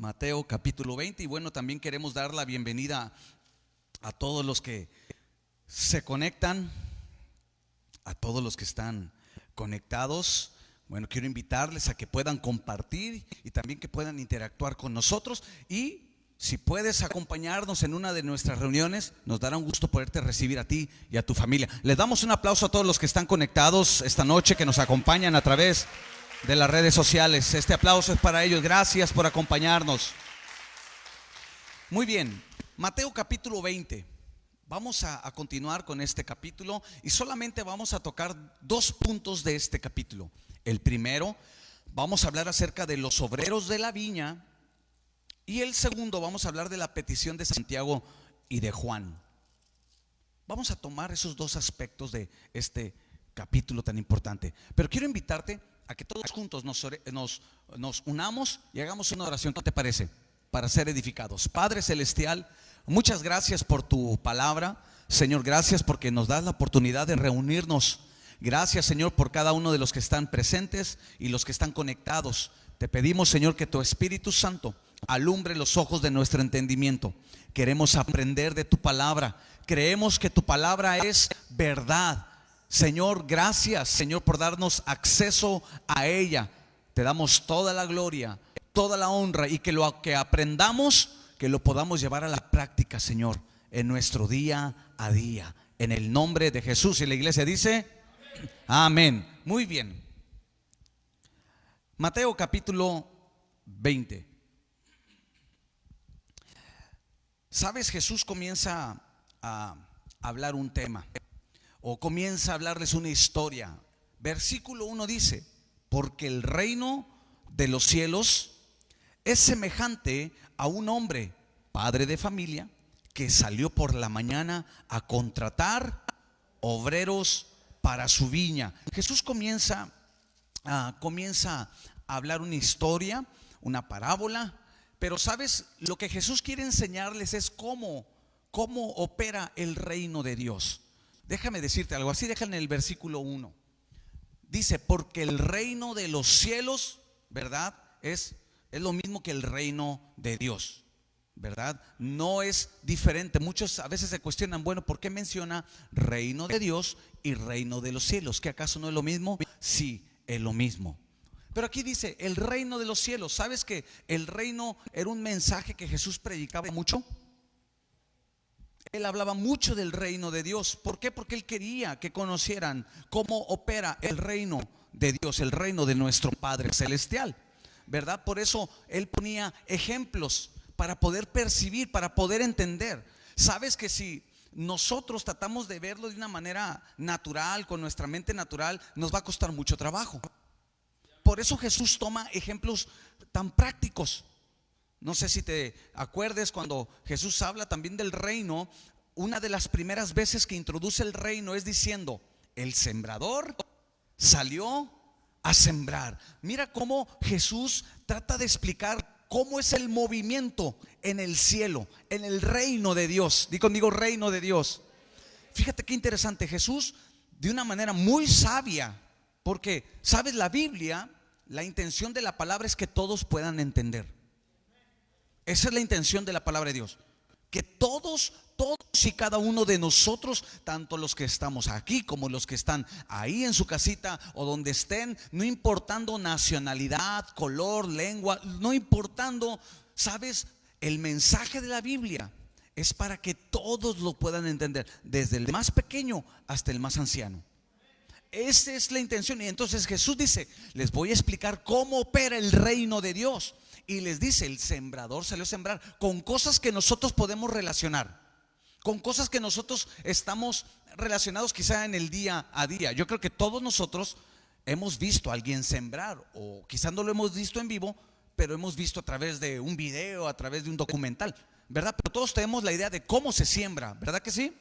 Mateo capítulo 20. Y bueno, también queremos dar la bienvenida a todos los que se conectan, a todos los que están conectados. Bueno, quiero invitarles a que puedan compartir y también que puedan interactuar con nosotros. Y si puedes acompañarnos en una de nuestras reuniones, nos dará un gusto poderte recibir a ti y a tu familia. Les damos un aplauso a todos los que están conectados esta noche, que nos acompañan a través de las redes sociales. Este aplauso es para ellos. Gracias por acompañarnos. Muy bien, Mateo capítulo 20. Vamos a continuar con este capítulo y solamente vamos a tocar dos puntos de este capítulo. El primero, vamos a hablar acerca de los obreros de la viña, y el segundo, vamos a hablar de la petición de Santiago y de Juan. Vamos a tomar esos dos aspectos de este capítulo tan importante. Pero quiero invitarte a que todos juntos nos unamos y hagamos una oración. ¿Qué te parece? Para ser edificados. Padre celestial, muchas gracias por tu palabra. Señor, gracias porque nos das la oportunidad de reunirnos. Gracias, Señor, por cada uno de los que están presentes y los que están conectados. Te pedimos, Señor, que tu Espíritu Santo alumbre los ojos de nuestro entendimiento. Queremos aprender de tu palabra. Creemos que tu palabra es verdad. Señor, gracias, Señor, por darnos acceso a ella. Te damos toda la gloria, toda la honra, y que lo que aprendamos, que lo podamos llevar a la práctica, Señor, en nuestro día a día. En el nombre de Jesús. Y la iglesia dice amén. Muy bien. Mateo capítulo 20. Sabes, Jesús comienza a hablar un tema, o comienza a hablarles una historia. Versículo 1 dice: porque el reino de los cielos es semejante a un hombre, padre de familia, que salió por la mañana a contratar obreros para su viña. Jesús comienza a hablar una historia, una parábola. Pero sabes, lo que Jesús quiere enseñarles es cómo opera el reino de Dios. Déjame decirte algo, así déjame en el versículo 1. Dice, porque el reino de los cielos, ¿verdad? Es lo mismo que el reino de Dios, ¿verdad? No es diferente. Muchos a veces se cuestionan, bueno, ¿por qué menciona reino de Dios y reino de los cielos? ¿Que acaso no es lo mismo? Sí, es lo mismo. Pero aquí dice el reino de los cielos. ¿Sabes que el reino era un mensaje que Jesús predicaba mucho? Él hablaba mucho del reino de Dios. ¿Por qué? Porque él quería que conocieran cómo opera el reino de Dios, el reino de nuestro Padre celestial, ¿verdad? Por eso él ponía ejemplos para poder percibir, para poder entender. ¿Sabes que si nosotros tratamos de verlo de una manera natural, con nuestra mente natural, nos va a costar mucho trabajo? Por eso Jesús toma ejemplos tan prácticos. No sé si te acuerdes cuando Jesús habla también del reino. Una de las primeras veces que introduce el reino es diciendo: el sembrador salió a sembrar. Mira cómo Jesús trata de explicar cómo es el movimiento en el cielo, en el reino de Dios. Di conmigo, reino de Dios. Fíjate qué interesante. Jesús, de una manera muy sabia, porque, ¿sabes? La Biblia, la intención de la palabra es que todos puedan entender. Esa es la intención de la palabra de Dios. Que todos y cada uno de nosotros, tanto los que estamos aquí como los que están ahí en su casita o donde estén, no importando nacionalidad, color, lengua, no importando, ¿sabes? El mensaje de la Biblia es para que todos lo puedan entender, desde el más pequeño hasta el más anciano. Esa es la intención. Y entonces Jesús dice: les voy a explicar cómo opera el reino de Dios. Y les dice: el sembrador salió a sembrar, con cosas que nosotros podemos relacionar, con cosas que nosotros estamos relacionados quizá en el día a día. Yo creo que todos nosotros hemos visto a alguien sembrar, o quizá no lo hemos visto en vivo, pero hemos visto a través de un video, a través de un documental, ¿verdad? Pero todos tenemos la idea de cómo se siembra, ¿verdad que sí?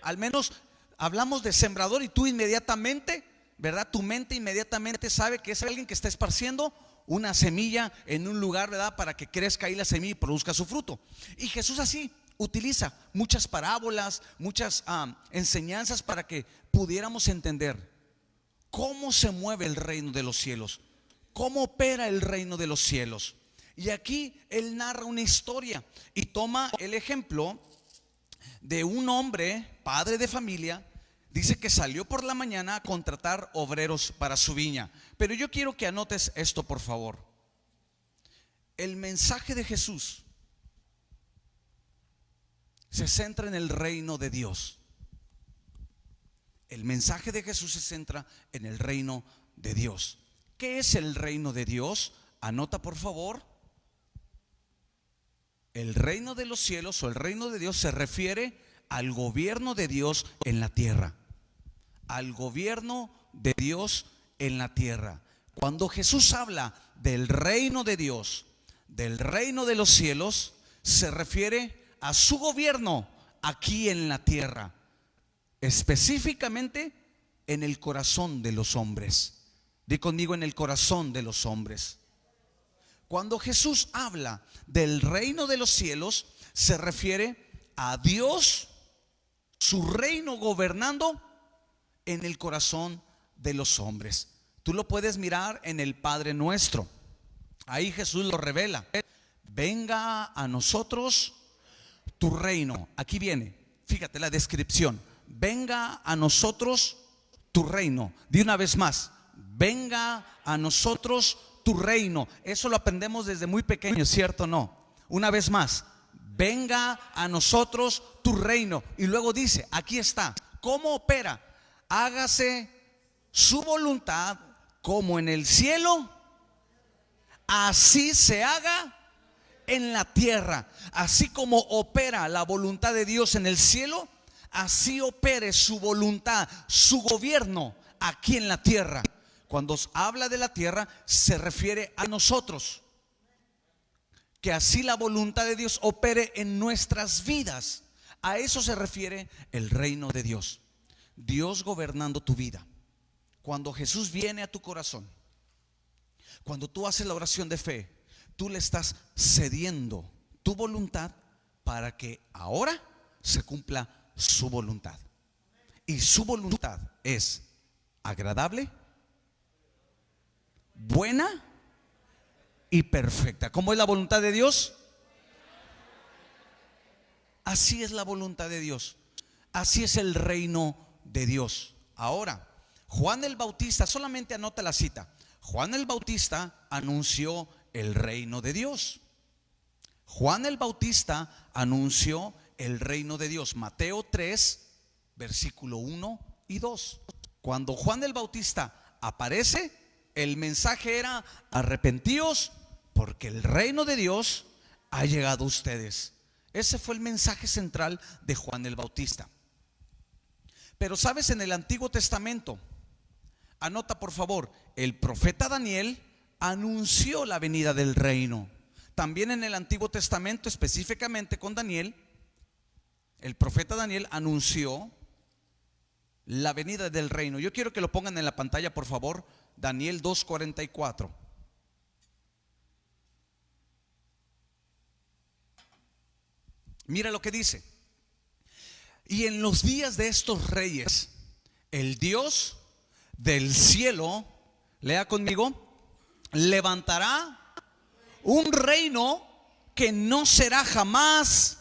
Al menos hablamos de sembrador y tú inmediatamente, ¿verdad? Tu mente inmediatamente sabe que es alguien que está esparciendo una semilla en un lugar, ¿verdad? Para que crezca ahí la semilla y produzca su fruto. Y Jesús así utiliza muchas parábolas, muchas enseñanzas para que pudiéramos entender cómo se mueve el reino de los cielos, cómo opera el reino de los cielos. Y aquí él narra una historia y toma el ejemplo de un hombre, padre de familia. Dice que salió por la mañana a contratar obreros para su viña. Pero yo quiero que anotes esto, por favor. El mensaje de Jesús se centra en el reino de Dios. El mensaje de Jesús se centra en el reino de Dios. ¿Qué es el reino de Dios? Anota, por favor. El reino de los cielos o el reino de Dios se refiere al gobierno de Dios en la tierra. Al gobierno de Dios en la tierra. Cuando Jesús habla del reino de Dios, del reino de los cielos, se refiere a su gobierno aquí en la tierra, específicamente en el corazón de los hombres. Di conmigo, en el corazón de los hombres. Cuando Jesús habla del reino de los cielos, se refiere a Dios, su reino gobernando en el corazón de los hombres. Tú lo puedes mirar en el Padre Nuestro. Ahí Jesús lo revela. Venga a nosotros tu reino. Aquí viene, fíjate la descripción. Venga a nosotros tu reino. Di una vez más, venga a nosotros tu reino. Eso lo aprendemos desde muy pequeños, ¿cierto o no? Una vez más, venga a nosotros tu reino. Y luego dice, aquí está, ¿cómo opera? Hágase su voluntad como en el cielo, así se haga en la tierra. Así como opera la voluntad de Dios en el cielo, así opere su voluntad, su gobierno aquí en la tierra. Cuando habla de la tierra, se refiere a nosotros. Que así la voluntad de Dios opere en nuestras vidas. A eso se refiere el reino de Dios. Dios gobernando tu vida. Cuando Jesús viene a tu corazón, cuando tú haces la oración de fe, tú le estás cediendo tu voluntad para que ahora se cumpla su voluntad. Y su voluntad es agradable, buena y perfecta. ¿Cómo es la voluntad de Dios? Así es la voluntad de Dios. Así es el reino de Dios. Ahora, Juan el Bautista, solamente anota la cita. Juan el Bautista anunció el reino de Dios. Juan el Bautista anunció el reino de Dios. Mateo 3, versículo 1 y 2. Cuando Juan el Bautista aparece, el mensaje era: arrepentíos porque el reino de Dios ha llegado a ustedes. Ese fue el mensaje central de Juan el Bautista. Pero sabes, en el Antiguo Testamento, anota por favor, el profeta Daniel anunció la venida del reino. También en el Antiguo Testamento, específicamente con Daniel, el profeta Daniel anunció la venida del reino. Yo quiero que lo pongan en la pantalla, por favor. Daniel 2:44. Mira lo que dice. Y en los días de estos reyes, el Dios del cielo, lea conmigo, levantará un reino que no será jamás,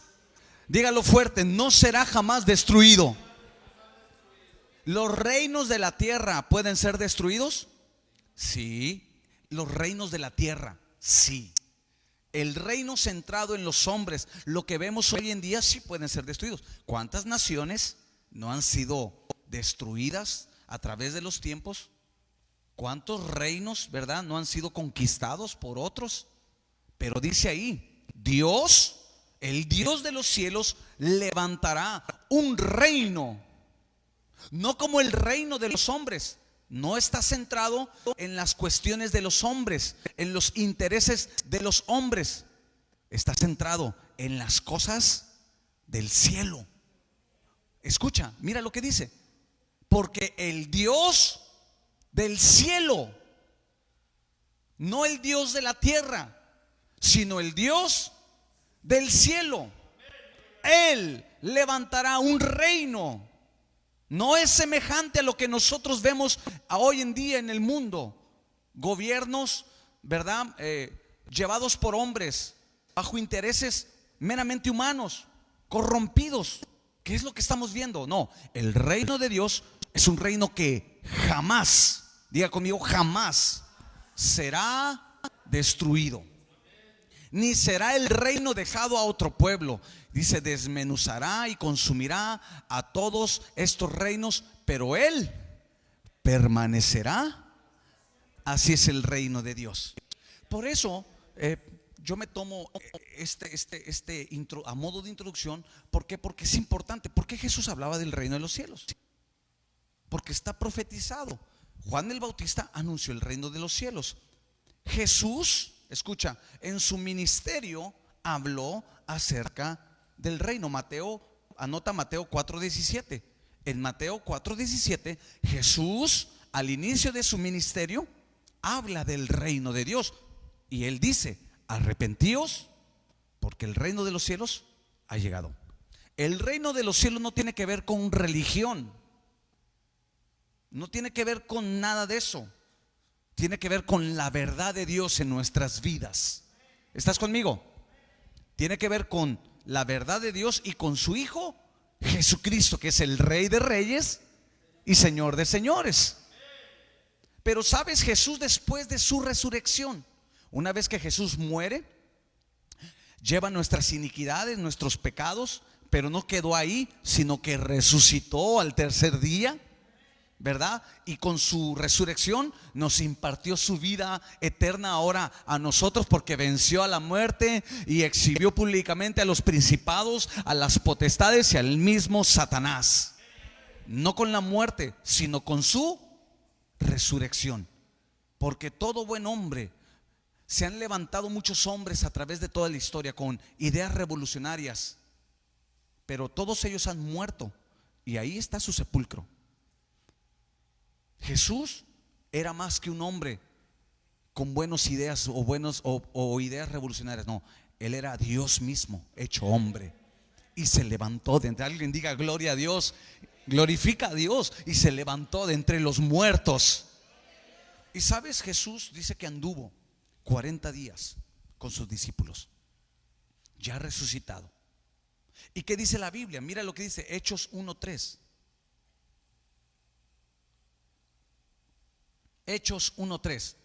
dígalo fuerte, no será jamás destruido. ¿Los reinos de la tierra pueden ser destruidos? Sí. Los reinos de la tierra, sí. El reino centrado en los hombres, lo que vemos hoy en día, sí pueden ser destruidos. ¿Cuántas naciones no han sido destruidas a través de los tiempos? ¿Cuántos reinos, verdad, no han sido conquistados por otros? Pero dice ahí, Dios, el Dios de los cielos, levantará un reino, no como el reino de los hombres. No está centrado en las cuestiones de los hombres, en los intereses de los hombres. Está centrado en las cosas del cielo. Escucha, mira lo que dice. Porque el Dios del cielo, no el Dios de la tierra, sino el Dios del cielo, Él levantará un reino. No es semejante a lo que nosotros vemos hoy en día en el mundo. Gobiernos, ¿verdad? llevados por hombres, bajo intereses meramente humanos, corrompidos. ¿Qué es lo que estamos viendo? No, el reino de Dios es un reino que jamás, diga conmigo, jamás será destruido. Ni será el reino dejado a otro pueblo. Dice, desmenuzará y consumirá a todos estos reinos, pero Él permanecerá. Así es el reino de Dios. Por eso yo me tomo a modo de introducción. ¿Por qué? Porque es importante. ¿Por qué Jesús hablaba del reino de los cielos? Porque está profetizado. Juan el Bautista anunció el reino de los cielos. Jesús, escucha, en su ministerio habló acerca del reino. Anota Mateo 4:17. En Mateo 4:17, Jesús al inicio de su ministerio habla del reino de Dios. Y Él dice, arrepentíos porque el reino de los cielos ha llegado. El reino de los cielos no tiene que ver con religión. No tiene que ver con nada de eso. Tiene que ver con la verdad de Dios en nuestras vidas. ¿Estás conmigo? Tiene que ver con la verdad de Dios y con su Hijo Jesucristo, que es el Rey de Reyes y Señor de Señores. Pero sabes, Jesús, después de su resurrección, una vez que Jesús muere, lleva nuestras iniquidades, nuestros pecados, pero no quedó ahí, sino que resucitó al tercer día, ¿verdad? Y con su resurrección nos impartió su vida eterna ahora a nosotros, porque venció a la muerte y exhibió públicamente a los principados, a las potestades y al mismo Satanás. No con la muerte, sino con su resurrección. Porque todo buen hombre, se han levantado muchos hombres a través de toda la historia con ideas revolucionarias, pero todos ellos han muerto y ahí está su sepulcro. Jesús era más que un hombre con buenas ideas o ideas revolucionarias. No, Él era Dios mismo hecho hombre y se levantó de entre, alguien diga gloria a Dios, glorifica a Dios, y se levantó de entre los muertos. Y sabes, Jesús dice que anduvo 40 días con sus discípulos, ya resucitado. ¿Y qué dice la Biblia? Mira lo que dice Hechos 1:3. Hechos 1:3.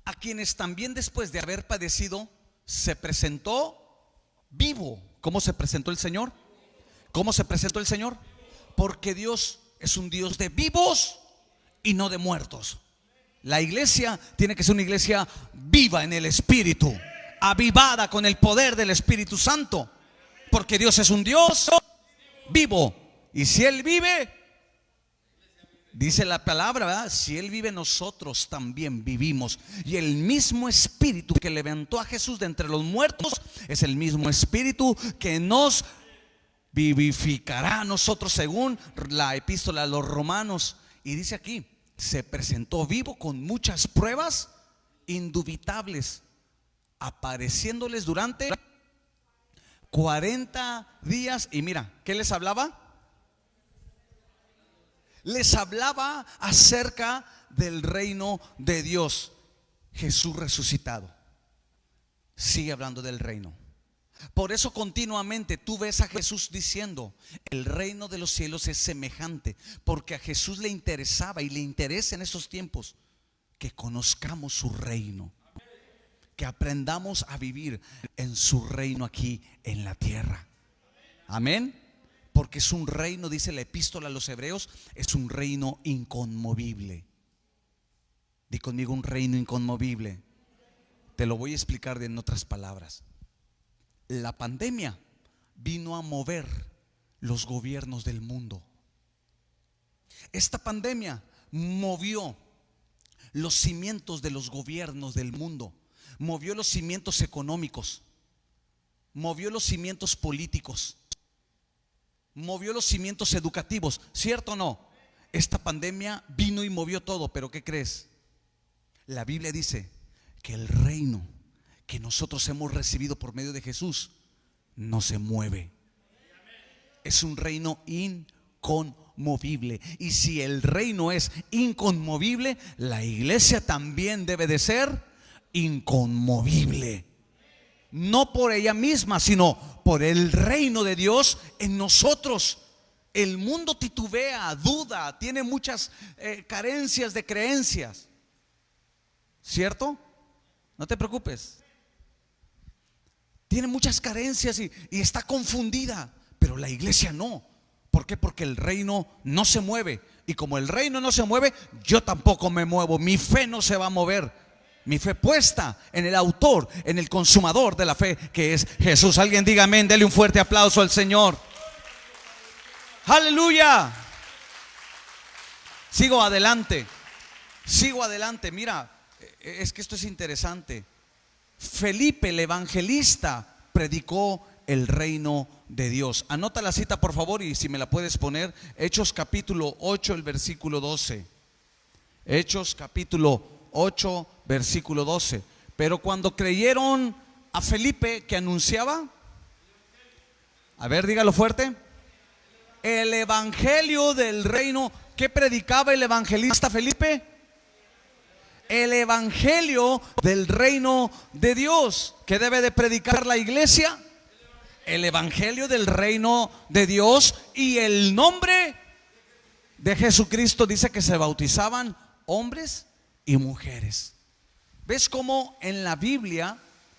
A quienes también después de haber padecido se presentó vivo. ¿Cómo se presentó el Señor? ¿Cómo se presentó el Señor? Porque Dios es un Dios de vivos y no de muertos. La iglesia tiene que ser una iglesia viva en el Espíritu, avivada con el poder del Espíritu Santo, porque Dios es un Dios vivo. Y si Él vive, dice la palabra, ¿verdad? Si Él vive, nosotros también vivimos. Y el mismo Espíritu que levantó a Jesús de entre los muertos es el mismo Espíritu que nos vivificará a nosotros, según la epístola a los Romanos. Y dice aquí, se presentó vivo con muchas pruebas indubitables, apareciéndoles durante 40 días. Y mira, ¿qué les hablaba? Les hablaba acerca del reino de Dios. Jesús resucitado sigue hablando del reino. Por eso continuamente tú ves a Jesús diciendo, el reino de los cielos es semejante, porque a Jesús le interesaba y le interesa en estos tiempos que conozcamos su reino, que aprendamos a vivir en su reino aquí en la tierra. Amén. Porque es un reino, dice la epístola a los Hebreos, es un reino inconmovible. Di conmigo, un reino inconmovible. Te lo voy a explicar en otras palabras. La pandemia vino a mover los gobiernos del mundo. Esta pandemia movió los cimientos de los gobiernos del mundo, movió los cimientos económicos, movió los cimientos políticos, movió los cimientos educativos. ¿Cierto o no? Esta pandemia vino y movió todo. Pero ¿qué crees? La Biblia dice que el reino que nosotros hemos recibido por medio de Jesús no se mueve. Es un reino inconmovible. Y si el reino es inconmovible, la iglesia también debe de ser inconmovible. No por ella misma, sino por el reino de Dios en nosotros. El mundo titubea, duda, tiene muchas carencias de creencias, ¿cierto? No te preocupes. Tiene muchas carencias y está confundida, pero la iglesia no. ¿Por qué? Porque el reino no se mueve. Y como el reino no se mueve, yo tampoco me muevo. Mi fe no se va a mover. Mi fe puesta en el autor, en el consumador de la fe, que es Jesús. Alguien diga amén, dele un fuerte aplauso al Señor. Aleluya. Sigo adelante. Mira, es que esto es interesante. Felipe el evangelista predicó el reino de Dios. Anota la cita por favor, y si me la puedes poner. Hechos capítulo 8, el versículo 12. Hechos capítulo 8, versículo 12. Pero cuando creyeron a Felipe que anunciaba, a ver, dígalo fuerte, el evangelio del reino. ¿Qué predicaba el evangelista Felipe? El evangelio del reino de Dios. ¿Qué debe de predicar la iglesia? El evangelio del reino de Dios y el nombre de Jesucristo. Dice que se bautizaban hombres y mujeres. ¿Ves cómo en la Biblia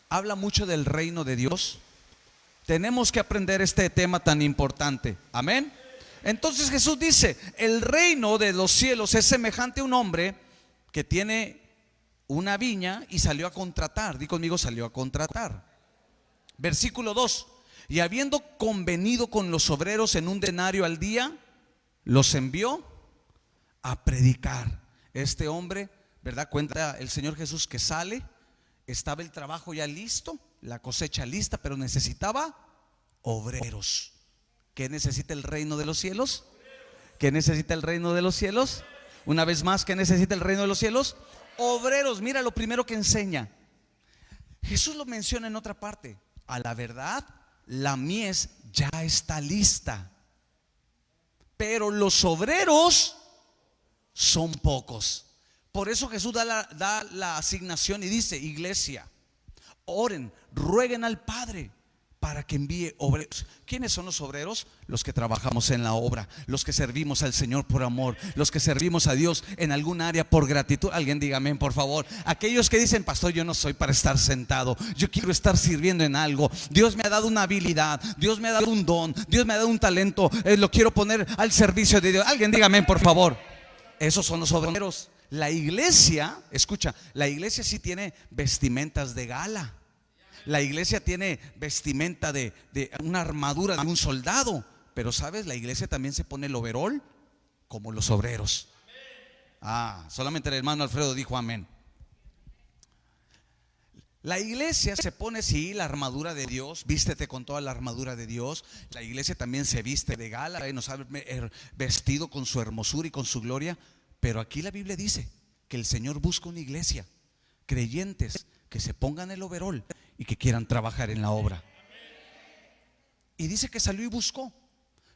habla mucho del reino de Dios? Tenemos que aprender este tema tan importante. Amén. Entonces Jesús dice: el reino de los cielos es semejante a un hombre que tiene una viña y salió a contratar. Di conmigo, salió a contratar. Versículo 2. Y habiendo convenido con los obreros en un denario al día, los envió a predicar. Este hombre, ¿verdad? Cuenta el Señor Jesús que sale. Estaba el trabajo ya listo, la cosecha lista, pero necesitaba obreros. ¿Qué necesita el reino de los cielos? ¿Qué necesita el reino de los cielos? Una vez más, ¿qué necesita el reino de los cielos? Obreros. Mira lo primero que enseña. Jesús lo menciona en otra parte. A la verdad, la mies ya está lista, pero los obreros son pocos. Por eso Jesús da la asignación y dice: iglesia, oren, rueguen al Padre para que envíe obreros. ¿Quiénes son los obreros? Los que trabajamos en la obra, los que servimos al Señor por amor, los que servimos a Dios en algún área por gratitud. Alguien diga amén, por favor. Aquellos que dicen: pastor, yo no soy para estar sentado, yo quiero estar sirviendo en algo. Dios me ha dado una habilidad, Dios me ha dado un don, Dios me ha dado un talento, lo quiero poner al servicio de Dios. Alguien diga amén, por favor. Esos son los obreros. La iglesia, escucha, la iglesia sí tiene vestimentas de gala. La iglesia tiene vestimenta de una armadura de un soldado. Pero sabes, la iglesia también se pone el overol como los obreros. Solamente el hermano Alfredo dijo amén. La iglesia se pone, sí, la armadura de Dios. Vístete con toda la armadura de Dios. La iglesia también se viste de gala, nos ha vestido con su hermosura y con su gloria. Pero aquí la Biblia dice que el Señor busca una iglesia, creyentes que se pongan el overol y que quieran trabajar en la obra. Y dice que salió y buscó.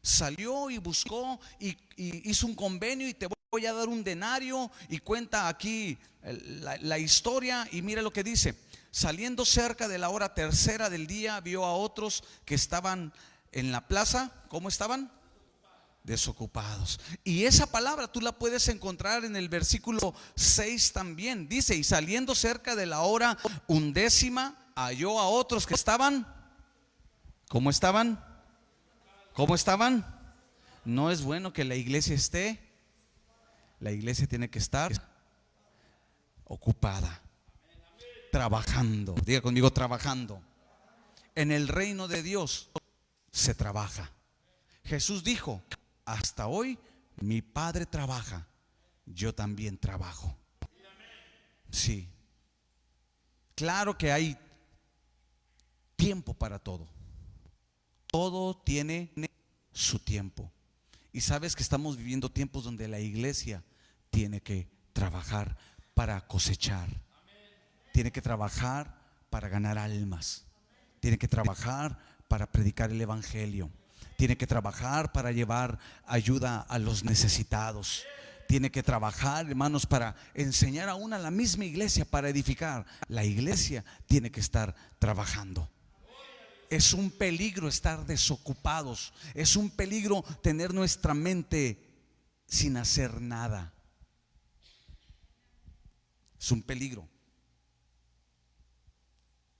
Salió y buscó y hizo un convenio, y te voy a dar un denario. Y cuenta aquí la historia, y mira lo que dice: saliendo cerca de la hora tercera del día, vio a otros que estaban en la plaza. ¿Cómo estaban? Desocupados. Y esa palabra tú la puedes encontrar en el versículo 6 también. Dice: y saliendo cerca de la hora 11, halló a otros que estaban. ¿Cómo estaban? ¿Cómo estaban? No es bueno que la iglesia esté. La iglesia tiene que estar ocupada, trabajando. Diga conmigo, trabajando. En el reino de Dios se trabaja. Jesús dijo: hasta hoy mi Padre trabaja, yo también trabajo. Sí, claro que hay tiempo para todo. Todo tiene su tiempo. Y sabes que estamos viviendo tiempos donde la iglesia tiene que trabajar para cosechar. Tiene que trabajar para ganar almas. Tiene que trabajar para predicar el evangelio. Tiene que trabajar para llevar ayuda a los necesitados. tiene que trabajar, hermanos, para enseñar aún a la misma iglesia, para edificar. La iglesia tiene que estar trabajando. Es un peligro estar desocupados. Es un peligro tener nuestra mente sin hacer nada. Es un peligro.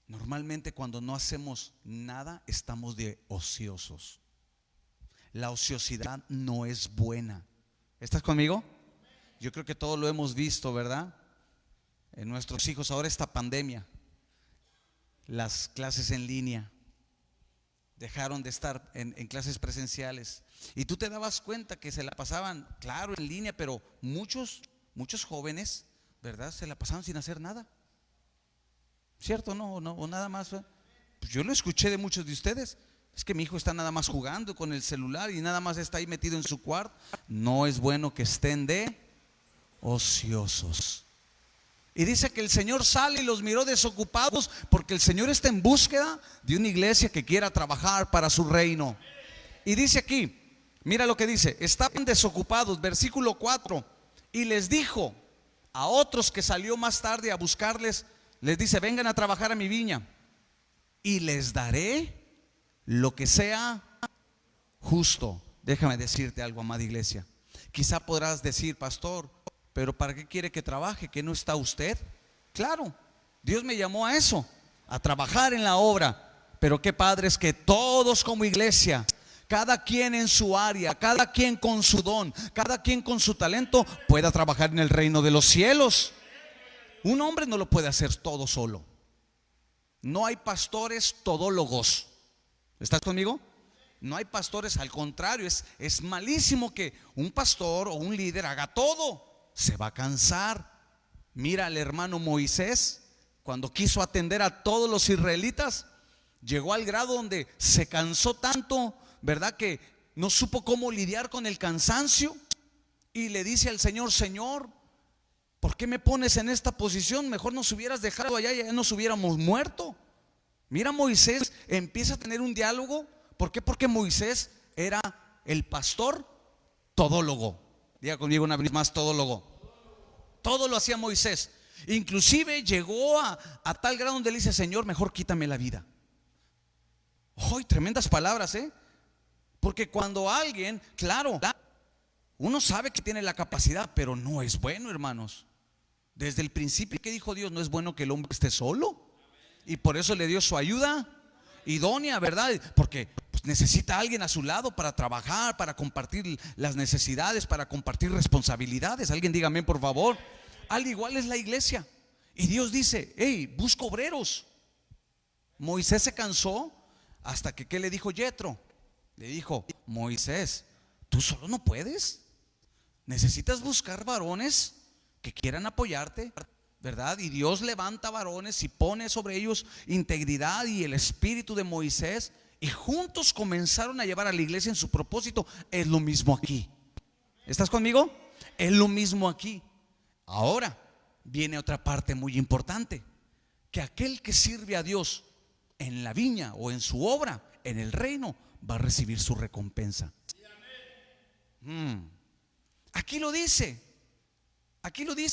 Normalmente cuando no hacemos nada estamos de ociosos. La ociosidad no es buena. ¿Estás conmigo? Yo creo que todos lo hemos visto, ¿verdad? En nuestros hijos, ahora esta pandemia, las clases en línea, dejaron de estar en clases presenciales. Y tú te dabas cuenta que se la pasaban, claro, en línea, pero muchos jóvenes, ¿verdad? Se la pasaban sin hacer nada. ¿Cierto? No, o nada más. Pues yo lo escuché de muchos de ustedes. Es que mi hijo está nada más jugando con el celular y nada más está ahí metido en su cuarto. No es bueno que estén de ociosos. Y dice que el Señor sale y los miró desocupados, porque el Señor está en búsqueda de una iglesia que quiera trabajar para su reino. Y dice aquí, mira lo que dice: estaban desocupados, versículo 4, y les dijo a otros que salió más tarde a buscarles, les dice: vengan a trabajar a mi viña y les daré lo que sea justo. Déjame decirte algo, amada iglesia. Quizá podrás decir: pastor, pero ¿para qué quiere que trabaje? ¿Que no está usted? Claro, Dios me llamó a eso, a trabajar en la obra. Pero qué padre es que todos como iglesia, cada quien en su área, cada quien con su don, cada quien con su talento, pueda trabajar en el reino de los cielos. Un hombre no lo puede hacer todo solo. No hay pastores todólogos. ¿Estás conmigo? No hay pastores, al contrario, es malísimo que un pastor o un líder haga todo. Se va a cansar. Mira al hermano Moisés, cuando quiso atender a todos los israelitas, llegó al grado donde se cansó tanto, ¿verdad?, que no supo cómo lidiar con el cansancio. Y le dice al Señor: Señor, ¿por qué me pones en esta posición? Mejor nos hubieras dejado allá y ya nos hubiéramos muerto. Mira, Moisés empieza a tener un diálogo. ¿Por qué? Porque Moisés era el pastor todólogo. Diga conmigo una vez más: todólogo. Todo lo hacía Moisés. Inclusive llegó a tal grado donde le dice: Señor, mejor quítame la vida. ¡Ay, tremendas palabras! Porque cuando alguien, claro, uno sabe que tiene la capacidad, pero no es bueno, hermanos. Desde el principio que dijo Dios, no es bueno que el hombre esté solo. Y por eso le dio su ayuda idónea, ¿verdad? Porque pues, necesita a alguien a su lado para trabajar, para compartir las necesidades, para compartir responsabilidades. Alguien diga amén, por favor. Al igual es la iglesia. Y Dios dice: hey, busco obreros. Moisés se cansó hasta que, ¿qué le dijo Yetro? Le dijo: Moisés, tú solo no puedes. Necesitas buscar varones que quieran apoyarte, ¿verdad? Y Dios levanta varones y pone sobre ellos integridad y el espíritu de Moisés, y juntos comenzaron a llevar a la iglesia en su propósito. Es lo mismo aquí. ¿Estás conmigo? Es lo mismo aquí. Ahora viene otra parte muy importante: que aquel que sirve a Dios en la viña o en su obra, en el reino, va a recibir su recompensa. Aquí lo dice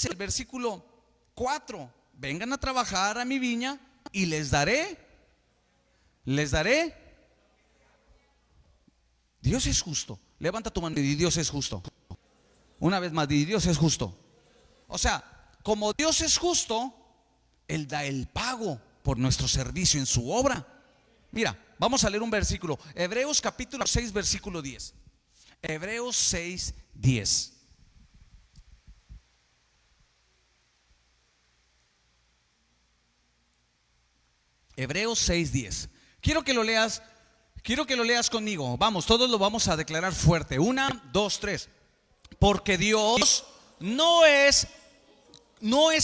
el versículo 4: vengan a trabajar a mi viña y les daré. Dios es justo. Levanta tu mano y di: Dios es justo. Una vez más, di: Dios es justo. O sea, como Dios es justo, Él da el pago por nuestro servicio en su obra. Mira, vamos a leer un versículo. Hebreos capítulo 6, versículo 10. Hebreos 6, 10. Hebreos 6, 10. Quiero que lo leas conmigo. Vamos, todos lo vamos a declarar fuerte. 1, 2, 3. Porque Dios no es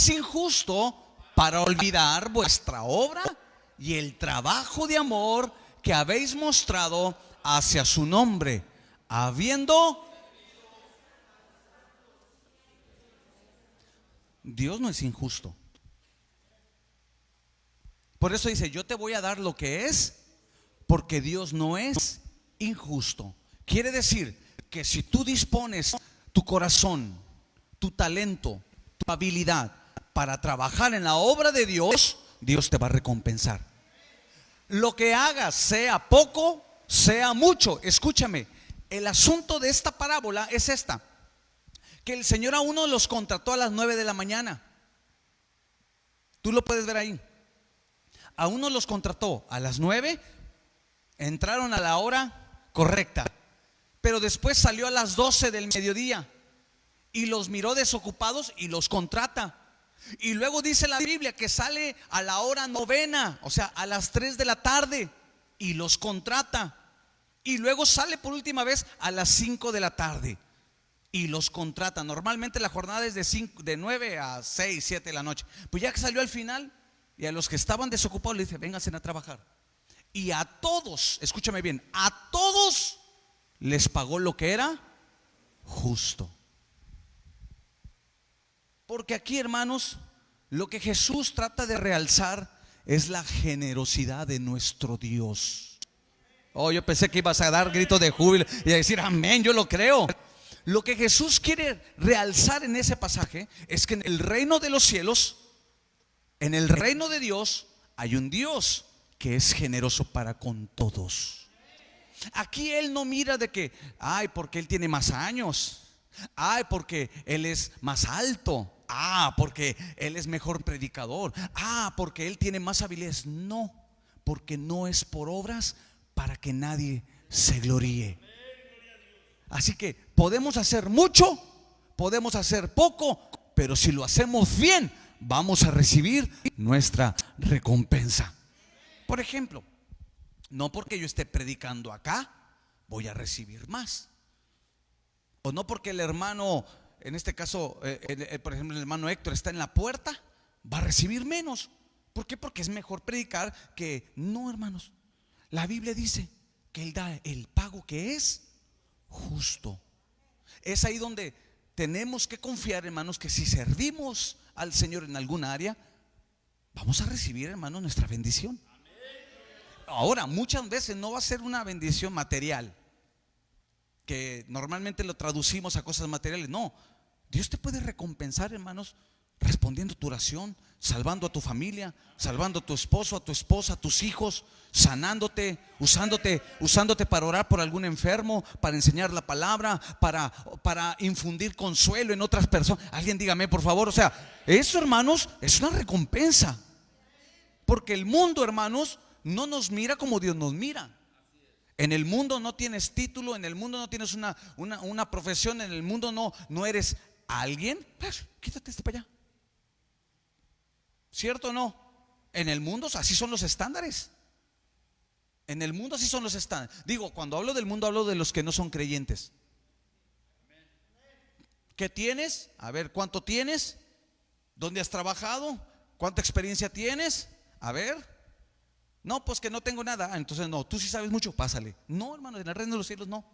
injusto para olvidar vuestra obra y el trabajo de amor que habéis mostrado hacia su nombre, Dios no es injusto. Por eso dice: yo te voy a dar lo que es, porque Dios no es injusto. Quiere decir que si tú dispones tu corazón tu talento, tu habilidad para trabajar en la obra de Dios, Dios te va a recompensar. Lo que hagas, sea poco, sea mucho. Escúchame, el asunto de esta parábola es esta: que el Señor a uno los contrató a las 9 de la mañana. Tú lo puedes ver ahí. A uno los contrató a las 9, entraron a la hora correcta, pero después salió a las 12 del mediodía y los miró desocupados y los contrata. Y luego dice la Biblia que sale a la hora novena, o sea, a las 3 de la tarde, y los contrata. Y luego sale por última vez a las 5 de la tarde y los contrata. Normalmente la jornada es de 9 a 6, 7 de la noche. Pues ya que salió al final, y a los que estaban desocupados le dice: vénganse a trabajar. Y a todos, escúchame bien, a todos les pagó lo que era justo. Porque aquí, hermanos, lo que Jesús trata de realzar es la generosidad de nuestro Dios. Oh, yo pensé que ibas a dar gritos de júbilo y a decir amén, yo lo creo. Lo que Jesús quiere realzar en ese pasaje es que en el reino de los cielos, en el reino de Dios, hay un Dios que es generoso para con todos. Aquí Él no mira de que, ay, porque Él tiene más años, ay, porque Él es más alto, porque Él es mejor predicador, porque Él tiene más habilidades. No, porque no es por obras para que nadie se gloríe. Así que podemos hacer mucho, podemos hacer poco, pero si lo hacemos bien, vamos a recibir nuestra recompensa. Por ejemplo, no porque yo esté predicando acá voy a recibir más, o no porque el hermano, en este caso, por ejemplo, el hermano Héctor está en la puerta, va a recibir menos. ¿Por qué? Porque es mejor predicar que no, hermanos. La Biblia dice que Él da el pago que es justo. Es ahí donde tenemos que confiar, hermanos, que si servimos al Señor en alguna área, vamos a recibir, hermanos, nuestra bendición. Ahora, muchas veces no va a ser una bendición material, que normalmente lo traducimos a cosas materiales. No, Dios te puede recompensar, hermanos, respondiendo tu oración, salvando a tu familia, salvando a tu esposo, a tu esposa, a tus hijos, sanándote, usándote para orar por algún enfermo, para enseñar la palabra, para infundir consuelo en otras personas. Alguien dígame, por favor. O sea, eso, hermanos, es una recompensa. Porque el mundo, hermanos, no nos mira como Dios nos mira. En el mundo no tienes título, en el mundo no tienes una profesión, en el mundo no eres alguien. Pues, quítate para allá. ¿Cierto o no? En el mundo así son los estándares. En el mundo así son los estándares. Digo, cuando hablo del mundo, hablo de los que no son creyentes. ¿Qué tienes? A ver, ¿cuánto tienes? ¿Dónde has trabajado? ¿Cuánta experiencia tienes? A ver. No, pues que no tengo nada. Entonces no, tú sí sabes mucho, pásale. No, hermano, en el reino de los cielos no.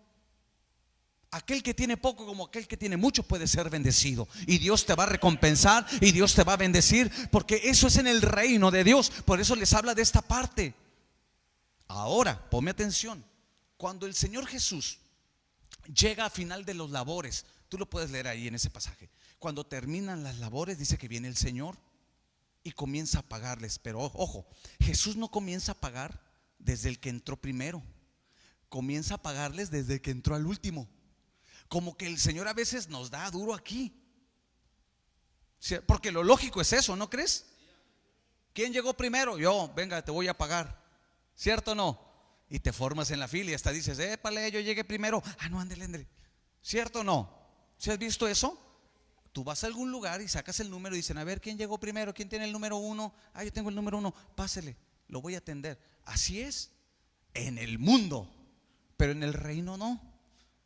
Aquel que tiene poco como aquel que tiene mucho puede ser bendecido. Y Dios te va a recompensar y Dios te va a bendecir, porque eso es en el reino de Dios. Por eso les habla de esta parte. Ahora, ponme atención. Cuando el Señor Jesús llega a final de los labores, tú lo puedes leer ahí en ese pasaje. Cuando terminan las labores, dice que viene el Señor y comienza a pagarles. Pero ojo, Jesús no comienza a pagar desde el que entró primero. Comienza a pagarles desde el que entró al último. Como que el Señor a veces nos da duro aquí. Porque lo lógico es eso, ¿no crees? ¿Quién llegó primero? Yo, venga, te voy a pagar. ¿Cierto o no? Y te formas en la fila y hasta dices, épale, yo llegué primero. No, ándale. ¿Cierto o no? ¿Sí has visto eso? Tú vas a algún lugar y sacas el número y dicen, a ver, ¿quién llegó primero? ¿Quién tiene el número 1? Yo tengo el número 1, pásele, lo voy a atender. Así es en el mundo, pero en el reino no.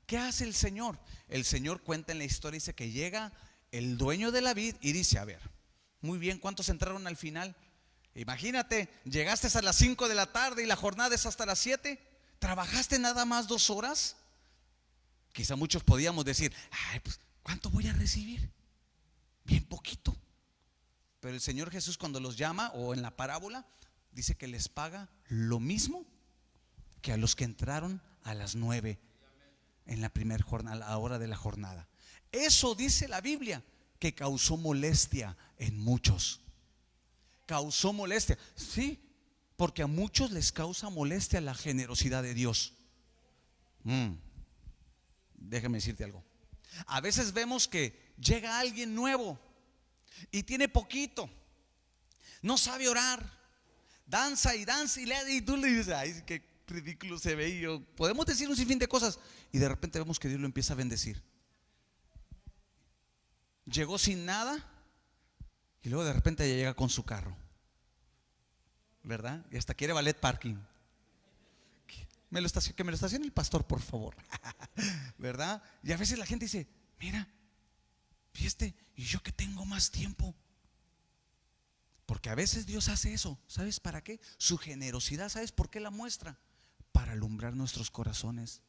¿Qué hace el Señor? El Señor cuenta en la historia, dice que llega el dueño de la vid y dice, a ver, muy bien, ¿cuántos entraron al final? Imagínate, llegaste a las 5 de la tarde y la jornada es hasta las 7. ¿Trabajaste nada más 2 horas? Quizá muchos podíamos decir, pues, ¿cuánto voy a recibir? Bien poquito. Pero el Señor Jesús, cuando los llama, o en la parábola, dice que les paga lo mismo que a los que entraron a las 9 en la primera jornada, a la hora de la jornada. Eso dice la Biblia, que causó molestia en muchos. Causó molestia, sí, porque a muchos les causa molestia la generosidad de Dios. Déjame decirte algo. A veces vemos que llega alguien nuevo y tiene poquito, no sabe orar, danza y danza y tú le dices, ay, qué ridículo se ve. Y yo, podemos decir un sinfín de cosas y de repente vemos que Dios lo empieza a bendecir. Llegó sin nada y luego de repente ya llega con su carro, ¿verdad? Y hasta quiere valet parking. Que me lo estacione el pastor, por favor. ¿Verdad? Y a veces la gente dice, mira, fíjate, y yo que tengo más tiempo. Porque a veces Dios hace eso. ¿Sabes para qué? Su generosidad, ¿sabes por qué la muestra? Para alumbrar nuestros corazones.